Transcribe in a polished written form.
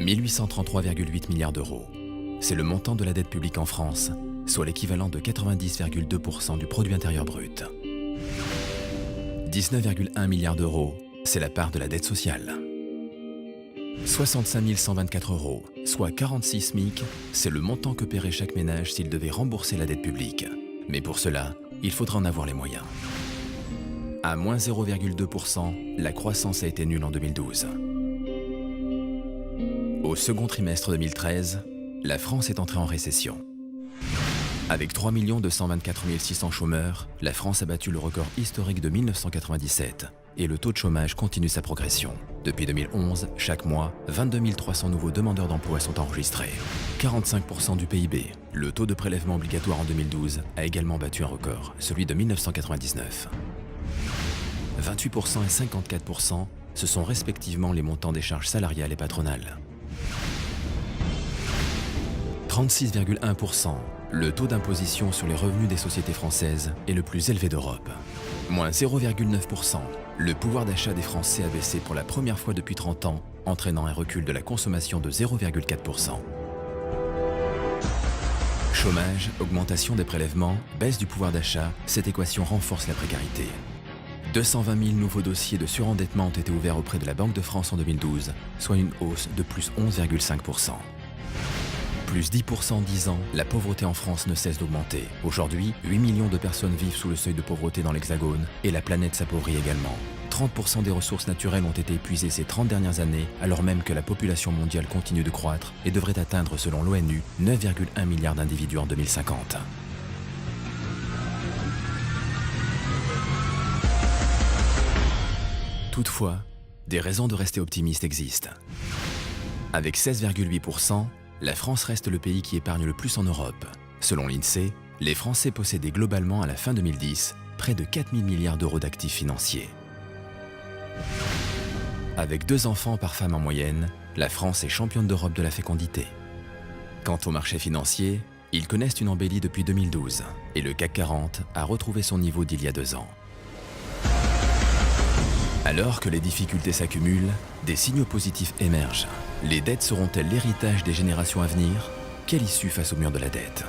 1833,8 milliards d'euros. C'est le montant de la dette publique en France, soit l'équivalent de 90,2% du produit intérieur brut. 19,1 milliards d'euros, c'est la part de la dette sociale. 65 124 euros, soit 46 SMIC, c'est le montant que paierait chaque ménage s'il devait rembourser la dette publique. Mais pour cela, il faudra en avoir les moyens. À moins 0,2%, la croissance a été nulle en 2012. Au second trimestre 2013, la France est entrée en récession. Avec 3 224 600 chômeurs, la France a battu le record historique de 1997 et le taux de chômage continue sa progression. Depuis 2011, chaque mois, 22 300 nouveaux demandeurs d'emploi sont enregistrés. 45% du PIB. Le taux de prélèvement obligatoire en 2012 a également battu un record, celui de 1999. 28% et 54%, ce sont respectivement les montants des charges salariales et patronales. 36,1%. Le taux d'imposition sur les revenus des sociétés françaises est le plus élevé d'Europe. Moins 0,9%. Le pouvoir d'achat des Français a baissé pour la première fois depuis 30 ans, entraînant un recul de la consommation de 0,4%. Chômage, augmentation des prélèvements, baisse du pouvoir d'achat, cette équation renforce la précarité. 220 000 nouveaux dossiers de surendettement ont été ouverts auprès de la Banque de France en 2012, soit une hausse de plus 11,5%. Plus 10% en 10 ans, la pauvreté en France ne cesse d'augmenter. Aujourd'hui, 8 millions de personnes vivent sous le seuil de pauvreté dans l'Hexagone et la planète s'appauvrit également. 30% des ressources naturelles ont été épuisées ces 30 dernières années, alors même que la population mondiale continue de croître et devrait atteindre, selon l'ONU, 9,1 milliards d'individus en 2050. Toutefois, des raisons de rester optimiste existent. Avec 16,8%, la France reste le pays qui épargne le plus en Europe. Selon l'INSEE, les Français possédaient globalement à la fin 2010 près de 4 000 milliards d'euros d'actifs financiers. Avec 2 enfants par femme en moyenne, la France est championne d'Europe de la fécondité. Quant au marché financier, ils connaissent une embellie depuis 2012 et le CAC 40 a retrouvé son niveau d'il y a 2 ans. Alors que les difficultés s'accumulent, des signaux positifs émergent. Les dettes seront-elles l'héritage des générations à venir? Quelle issue face au mur de la dette?